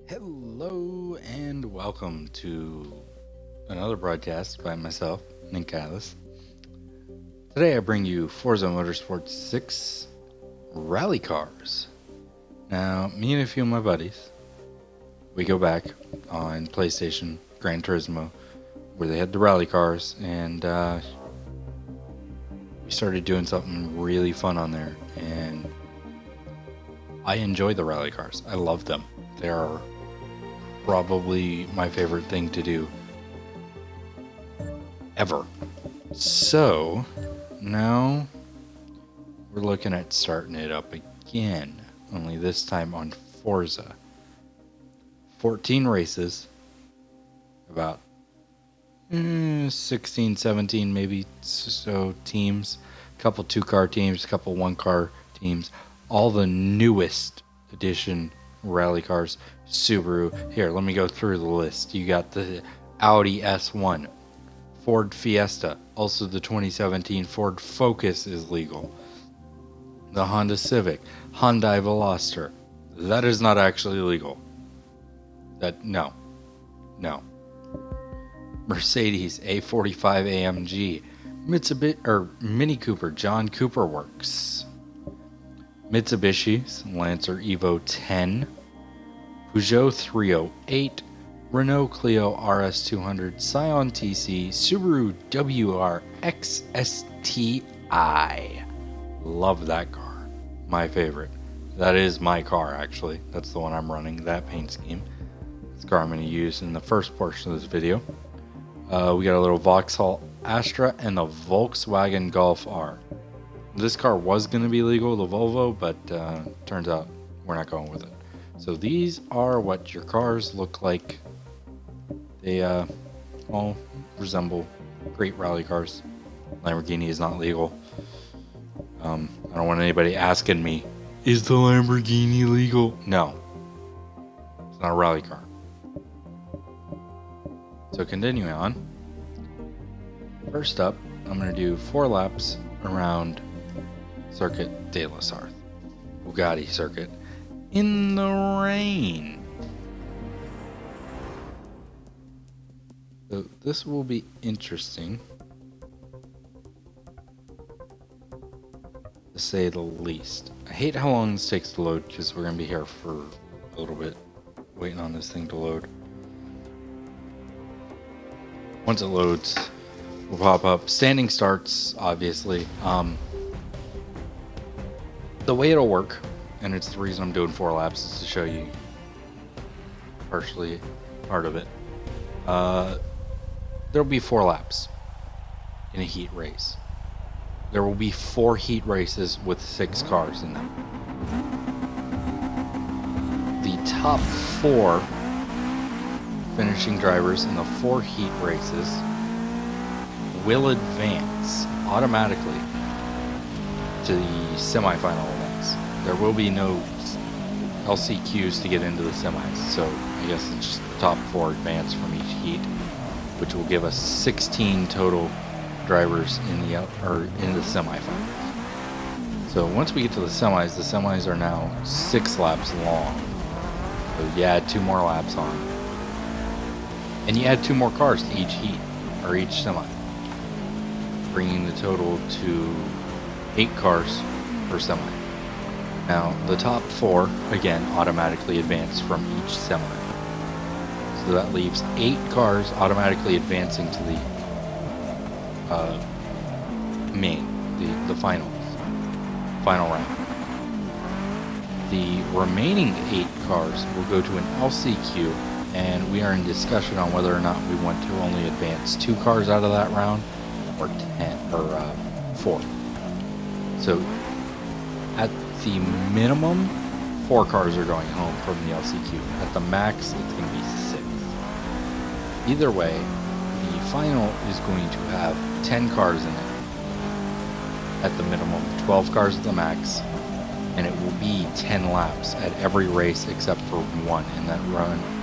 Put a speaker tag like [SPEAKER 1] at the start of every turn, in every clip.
[SPEAKER 1] Hello and welcome to another broadcast by myself, Nick Callis. Today I bring you Forza Motorsport 6 Rally Cars. Now, me and a few of my buddies, we go back on PlayStation Gran Turismo, where they had the rally cars, and we started doing something really fun on there, and I enjoy the rally cars. I love them. They are probably my favorite thing to do ever. So now we're looking at starting it up again, only this time on Forza. 14 races, about 16, 17 maybe so teams, a couple 2-car teams, a couple 1-car teams, all the newest edition rally cars. Subaru. Here, let me go through the list. You got the Audi S1, Ford Fiesta, also the 2017 Ford Focus is legal, the Honda Civic, Hyundai Veloster. That is not actually legal. No. Mercedes A45 AMG, Mitsubishi or Mini Cooper John Cooper Works, Mitsubishi's Lancer Evo 10, Peugeot 308, Renault Clio RS200, Scion TC, Subaru WRX STI. Love that car. My favorite. That is my car, actually. That's the one I'm running, that paint scheme. It's the car I'm going to use in the first portion of this video. We got a little Vauxhall Astra and the Volkswagen Golf R. This car was going to be legal, the Volvo, but turns out we're not going with it. So these are what your cars look like. They all resemble great rally cars. Lamborghini is not legal. I don't want anybody asking me, is the Lamborghini legal? No. It's not a rally car. So continuing on. First up, I'm going to do 4 laps around Circuit de la Sarthe, Bugatti circuit, in the rain. So this will be interesting, to say the least. I hate how long this takes to load, because we're going to be here for a little bit waiting on this thing to load. Once it loads, we'll pop up standing starts, obviously. The way it'll work, and it's the reason I'm doing 4 laps, is to show you partially part of it. There'll be 4 laps in a heat race. There will be 4 heat races with 6 cars in them. The top 4 finishing drivers in the 4 heat races will advance automatically to the semifinal events. There will be no LCQs to get into the semis, so I guess it's just the top 4 advance from each heat, which will give us 16 total drivers in the semifinals. So once we get to the semis are now 6 laps long. So you add 2 more laps on, and you add 2 more cars to each heat or each semi, bringing the total to 8 cars per semi. Now, the top 4, again, automatically advance from each semi. So that leaves 8 cars automatically advancing to the the final round. The remaining 8 cars will go to an LCQ, and we are in discussion on whether or not we want to only advance 2 cars out of that round, or 4. So at the minimum, 4 cars are going home from the LCQ. At the max, it's going to be 6. Either way, the final is going to have 10 cars in it at the minimum, 12 cars at the max, and it will be 10 laps at every race except for one, and that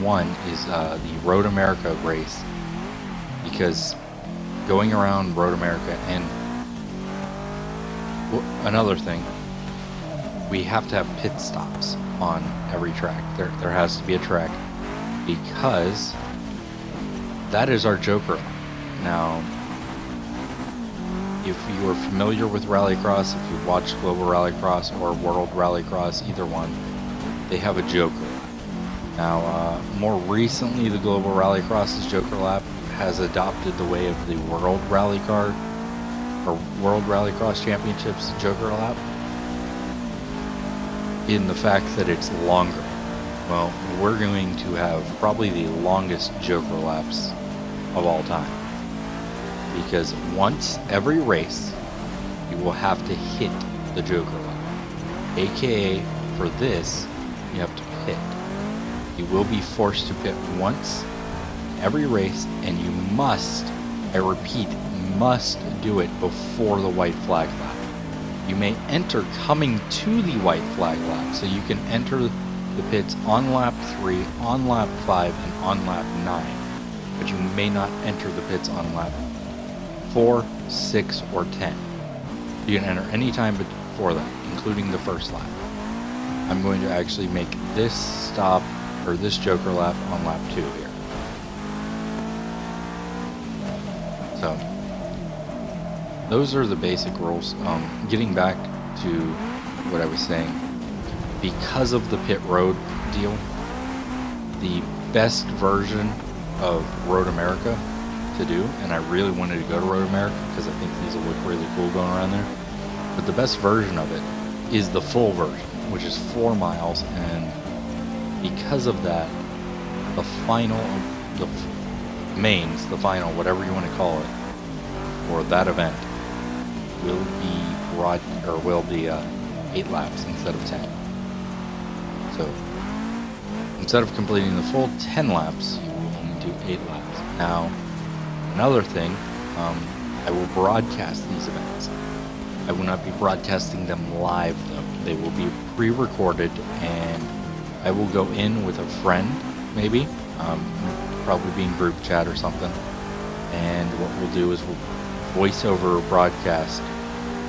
[SPEAKER 1] one is the Road America race, because going around Road America, and another thing, we have to have pit stops on every track. There has to be a track because that is our Joker lap. Now, if you are familiar with Rallycross, if you watch Global Rallycross or World Rallycross, either one, they have a Joker lap. Now, more recently, the Global Rallycross's Joker lap has adopted the way of the World Rallycar or World Rallycross Championships Joker lap in the fact that it's longer. Well, we're going to have probably the longest Joker laps of all time, because once every race you will have to hit the Joker lap, aka for this you have to pit. You will be forced to pit once every race, and you must, I repeat, must do it before the white flag lap. You may enter coming to the white flag lap, so you can enter the pits on lap 3, on lap 5, and on lap 9, but you may not enter the pits on lap 4, 6, or 10. You can enter any time before that, including the first lap. I'm going to actually make this stop, or this Joker lap, on lap 2 here. So, those are the basic rules. Getting back to what I was saying, because of the pit road deal, the best version of Road America to do, and I really wanted to go to Road America because I think these will look really cool going around there, but the best version of it is the full version, which is 4 miles, and because of that, the final, the mains, the final, whatever you want to call it, for that event will be 8 laps instead of 10. So instead of completing the full 10 laps, you will only do 8 laps. Now, another thing, I will broadcast these events. I will not be broadcasting them live though. They will be pre-recorded, and I will go in with a friend, maybe, probably be in group chat or something, and what we'll do is we'll voice over broadcast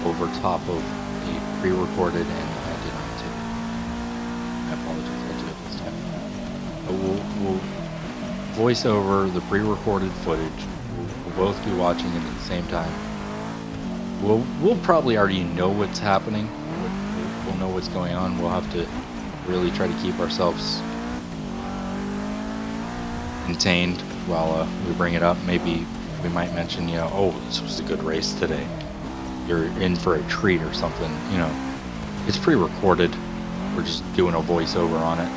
[SPEAKER 1] over top of the pre-recorded, and I did not do it. I apologize, I'll do it this time. We'll voice over the pre-recorded footage. We'll both be watching it at the same time. We'll probably already know what's happening. We'll know what's going on. We'll have to really try to keep ourselves contained while we bring it up. Maybe we might mention, oh, this was a good race today. You're in for a treat or something. It's pre-recorded. We're just doing a voiceover on it.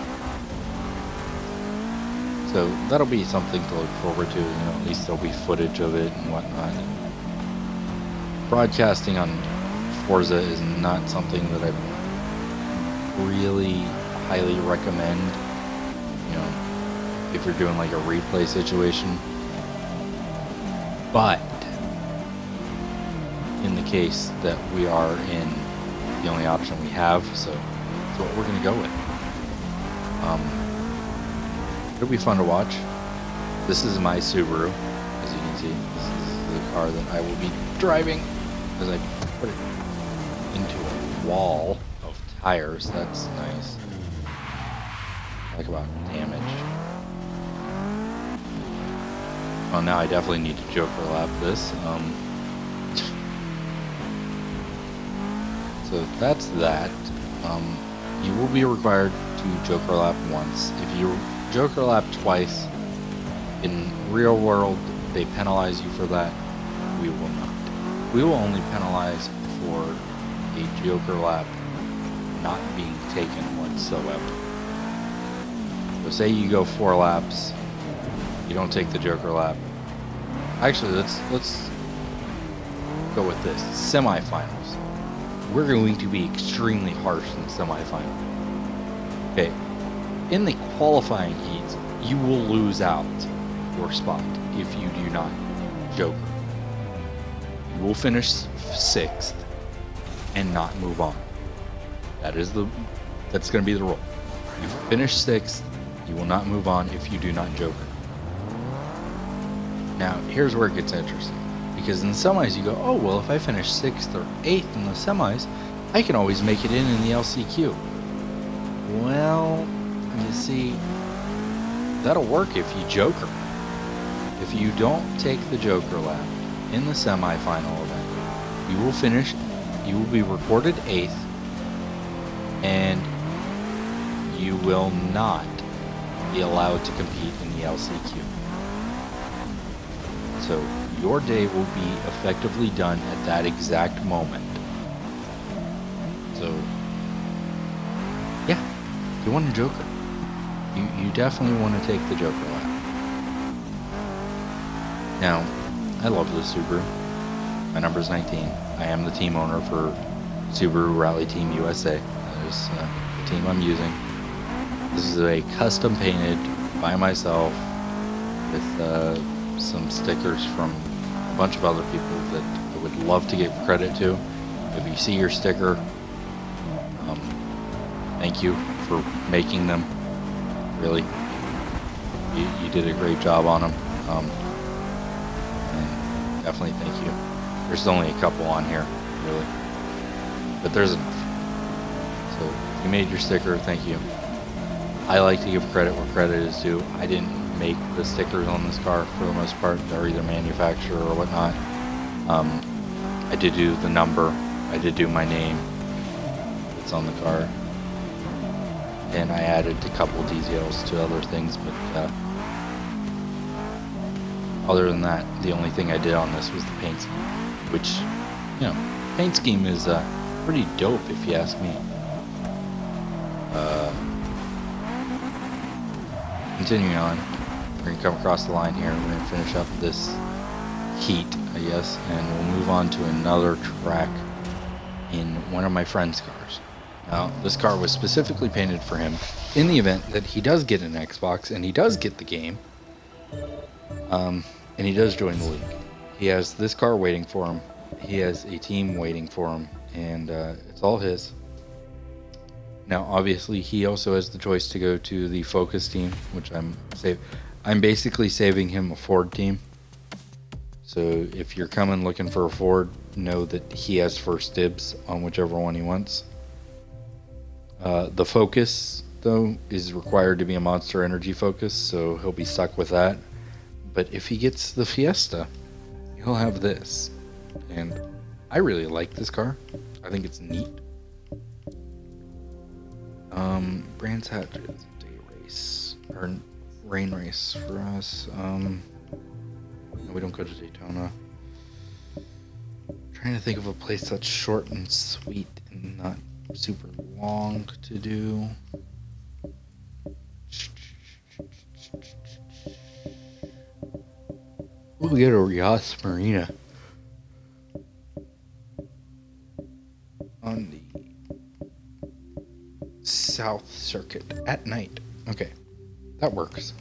[SPEAKER 1] So that'll be something to look forward to. At least there'll be footage of it and whatnot. Broadcasting on Forza is not something that I really highly recommend, if you're doing like a replay situation. But in the case that we are in the only option we have, so that's what we're going to go with. It'll be fun to watch. This is my Subaru, as you can see. This is the car that I will be driving as I put it into a wall of tires. That's nice. Talk about damage. Well, now I definitely need to Joker lap this. So that's that. You will be required to Joker lap once. If you Joker lap twice, in real world, they penalize you for that. We will not. We will only penalize for a Joker lap not being taken whatsoever. So say you go 4 laps, you don't take the Joker lap. Actually, let's go with this. Semifinals. We're going to be extremely harsh in the semifinal. Okay. In the qualifying heats, you will lose out your spot if you do not Joker. You will finish 6th and not move on. That's going to be the rule. You finish 6th, you will not move on if you do not Joker. Now, here's where it gets interesting. Because in the semis, you go, oh, well, if I finish 6th or 8th in the semis, I can always make it in the LCQ. Well, you see, that'll work if you joker. If you don't take the joker lap in the semifinal event, you will finish, you will be recorded 8th, and you will not be allowed to compete in the LCQ. So your day will be effectively done at that exact moment. So yeah, if you want a joker, you definitely want to take the joker lap. Now, I love this Subaru. My number is 19. I am the team owner for Subaru Rally Team USA. That is the team I'm using. This is a custom painted by myself with some stickers from a bunch of other people that I would love to give credit to. If you see your sticker, thank you for making them. Really, you did a great job on them. And definitely thank you. There's only a couple on here, really, but there's enough. So if you made your sticker, thank you. I like to give credit where credit is due. I didn't make the stickers on this car for the most part. They're either manufacturer or whatnot. I did do the number. I did do my name. It's on the car. And I added a couple details to other things, but other than that, the only thing I did on this was the paint scheme, which, you know, paint scheme is pretty dope if you ask me. Continuing on, we're going to come across the line here. We're going to finish up this heat, I guess, and we'll move on to another track in one of my friend's cars. Now, this car was specifically painted for him in the event that he does get an Xbox and he does get the game, and he does join the league. He has this car waiting for him. He has a team waiting for him, and it's all his. Now, obviously, he also has the choice to go to the Focus team, which I'm basically saving him a Ford team. So if you're coming looking for a Ford, know that he has first dibs on whichever one he wants. The Focus, though, is required to be a Monster Energy Focus, so he'll be stuck with that. But if he gets the Fiesta, he'll have this. And I really like this car. I think it's neat. Brands Hatch is day race, or rain race for us. We don't go to Daytona. Trying to think of a place that's short and sweet and not super long to do. We'll get a Yas Marina on the South Circuit at night. Okay, that works.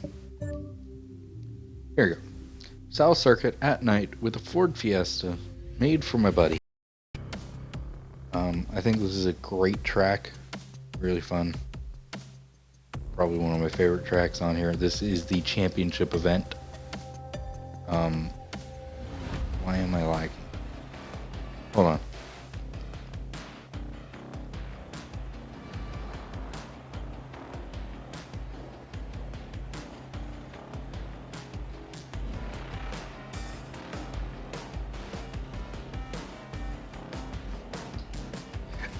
[SPEAKER 1] Here you go. South Circuit at night with a Ford Fiesta made for my buddy. I think this is a great track. Really fun. Probably one of my favorite tracks on here. This is the championship event. Why am I lagging? Hold on.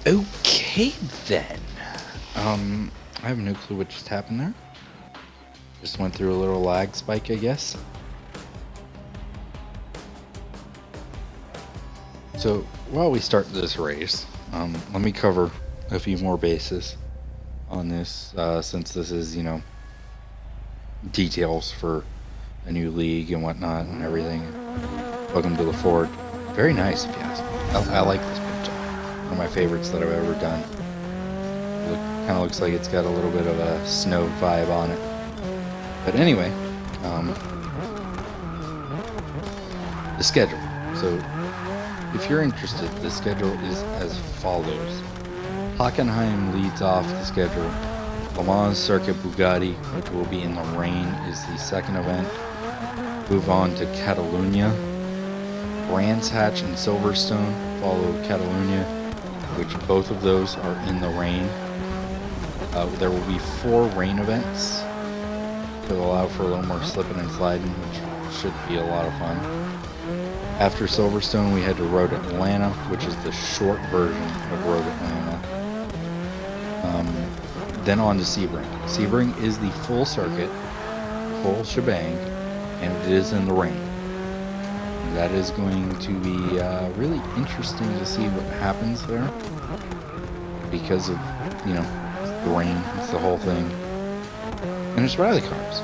[SPEAKER 1] Okay then. I have no clue what just happened there. Just went through a little lag spike, I guess. So while we start this race, let me cover a few more bases on this, since this is, you know, details for a new league and whatnot and everything. Welcome to the Ford. Very nice, if you ask me. I like this picture. One of my favorites that I've ever done. It kind of looks like it's got a little bit of a snow vibe on it. But anyway, the schedule. So if you're interested, the schedule is as follows. Hockenheim leads off the schedule. Le Mans Circuit Bugatti, which will be in the rain, is the second event. Move on to Catalunya. Brands Hatch and Silverstone follow Catalunya, which both of those are in the rain. There will be 4 rain events to allow for a little more slipping and sliding, which should be a lot of fun. After Silverstone, we head to Road Atlanta, which is the short version of Road Atlanta. Then on to Sebring. Sebring is the full circuit, full shebang, and it is in the rain. That is going to be really interesting to see what happens there, because of, you know, the rain, it's the whole thing. And it's rally cars.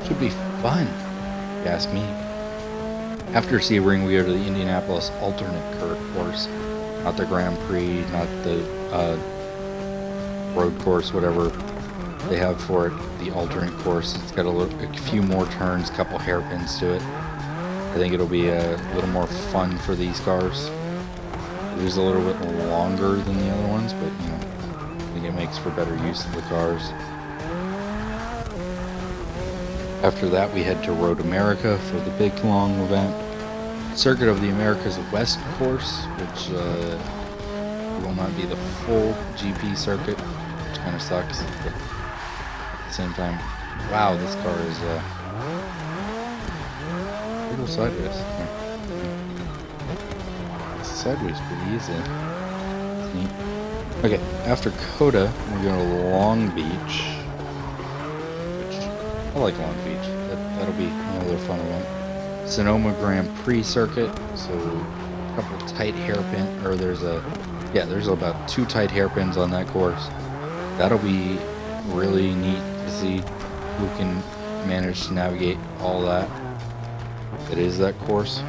[SPEAKER 1] Should be fun, if you ask me. After Sebring, we go to the Indianapolis alternate course, not the Grand Prix, not the road course, whatever they have for it. The alternate course, it's got a few more turns, a couple hairpins to it. I think it'll be a little more fun for these cars. It is a little bit longer than the other ones, but you know, I think it makes for better use of the cars. After that, we head to Road America for the big long event. Circuit of the Americas West course, which will not be the full GP circuit, which kind of sucks. But at the same time, wow, this car is a little sideways. It's sideways pretty easily. It's neat. Okay, after Coda, we're going to Long Beach. I like Long Beach. That'll be another fun one. Sonoma Grand Prix circuit. So a couple tight hairpin, or there's about 2 tight hairpins on that course. That'll be really neat to see who can manage to navigate all that. It is that course.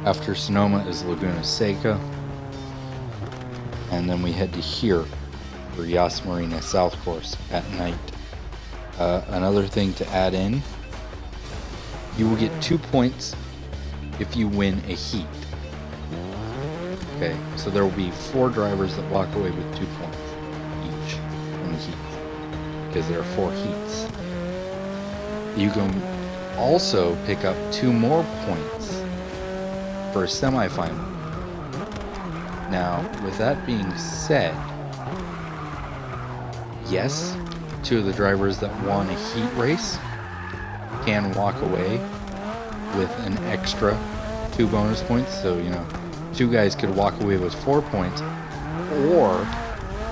[SPEAKER 1] After Sonoma is Laguna Seca, and then we head to here for Yas Marina South course at night. Another thing to add in, you will get 2 points if you win a heat. Okay, so there will be 4 drivers that walk away with 2 points each from the heat, because there are 4 heats. You can also pick up 2 more points for a semifinal. Now, with that being said, yes, 2 of the drivers that won a heat race can walk away with an extra 2 bonus points. So, you know, 2 guys could walk away with 4 points, or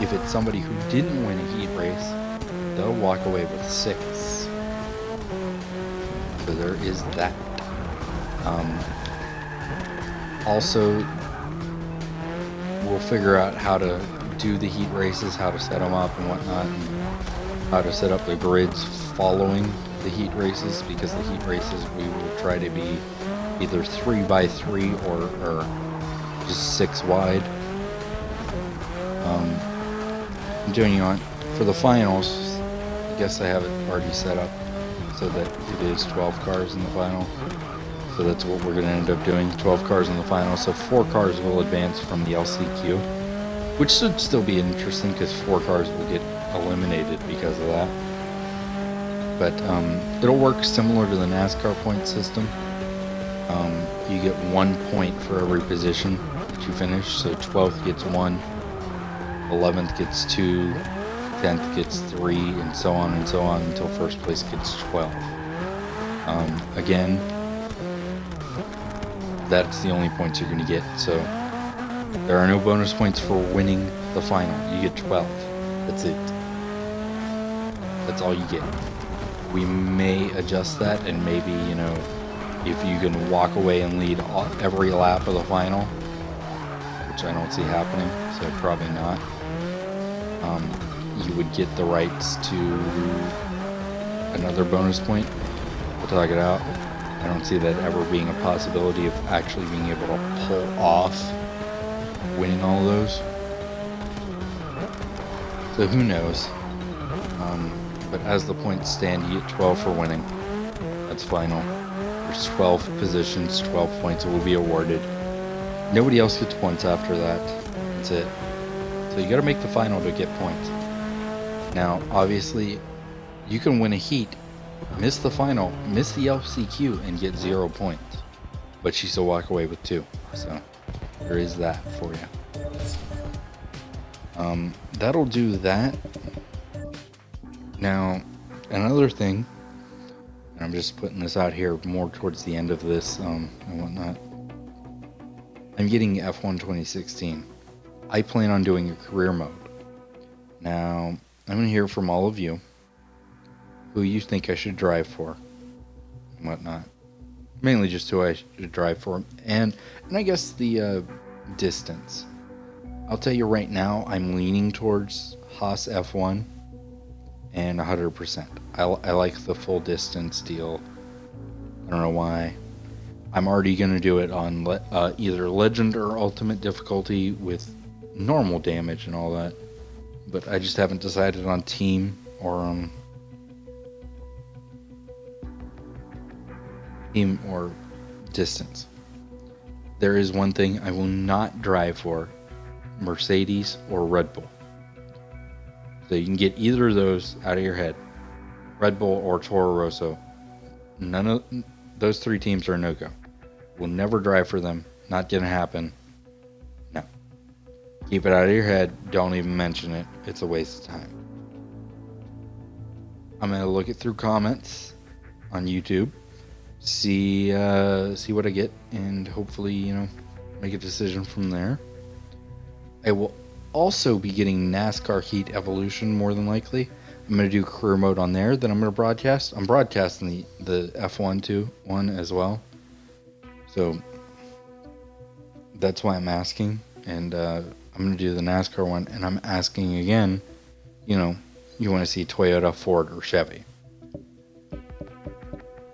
[SPEAKER 1] if it's somebody who didn't win a heat race, they'll walk away with 6. So there is that. Also, we'll figure out how to do the heat races, how to set them up and whatnot, and how to set up the grids following the heat races, because the heat races we will try to be either 3x3 or just 6 wide. Continuing on for the finals, I guess I have it already set up so that it is 12 cars in the final. So that's what we're going to end up doing, 12 cars in the final. So 4 cars will advance from the LCQ, which should still be interesting because 4 cars will get eliminated because of that. But it'll work similar to the NASCAR point system. You get 1 point for every position that you finish. So 12th gets 1, 11th gets 2, 10th gets 3, and so on until first place gets 12. Again, that's the only points you're going to get. So there are no bonus points for winning the final. You get 12. That's it. That's all you get. We may adjust that, and maybe, you know, if you can walk away and lead every lap of the final, which I don't see happening, so probably not, you would get the rights to another bonus point. We'll talk it out. I don't see that ever being a possibility of actually being able to pull off winning all of those. So who knows? But as the points stand, you get 12 for winning. That's final. There's 12 positions, 12 points will be awarded. Nobody else gets points after that. That's it. So you gotta make the final to get points. Now, obviously, you can win a heat, miss the final, miss the LCQ, and get 0 points. But you still walk away with 2. So there is that for you. That'll do that. Now, another thing, and I'm just putting this out here more towards the end of this and whatnot. I'm getting F1 2016. I plan on doing a career mode. Now, I'm going to hear from all of you who you think I should drive for and whatnot. Mainly just who I should drive for, and I guess the distance. I'll tell you right now, I'm leaning towards Haas F1 and 100%. I like the full distance deal. I don't know why. I'm already going to do it on either Legend or Ultimate difficulty with normal damage and all that. But I just haven't decided on team or distance. There is one thing I will not drive for: Mercedes or Red Bull. So you can get either of those out of your head. Red Bull or Toro Rosso. None of those three teams are no-go. Will never drive for them. Not gonna happen. No. Keep it out of your head. Don't even mention it. It's a waste of time. I'm gonna look it through comments on YouTube. See what I get, and hopefully, make a decision from there. I will also be getting NASCAR Heat Evolution more than likely. I'm going to do career mode on there. Then I'm going to broadcast. I'm broadcasting the F1 one as well. So that's why I'm asking. And I'm going to do the NASCAR one. And I'm asking again, you want to see Toyota, Ford, or Chevy.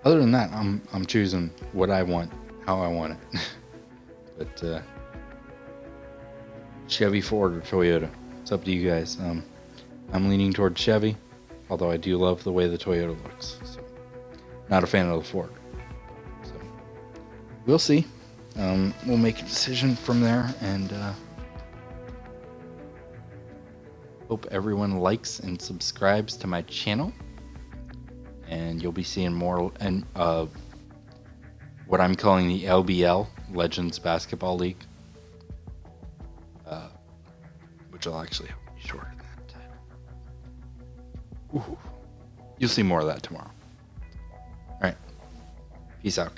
[SPEAKER 1] Other than that, I'm choosing what I want, how I want it. But Chevy, Ford, or Toyota. It's up to you guys. I'm leaning toward Chevy, although I do love the way the Toyota looks. So, not a fan of the Ford. So, we'll see. We'll make a decision from there, and hope everyone likes and subscribes to my channel. And you'll be seeing more and what I'm calling the LBL, Legends Basketball League. Which will actually help me shorten that time. Ooh. You'll see more of that tomorrow. All right. Peace out, guys.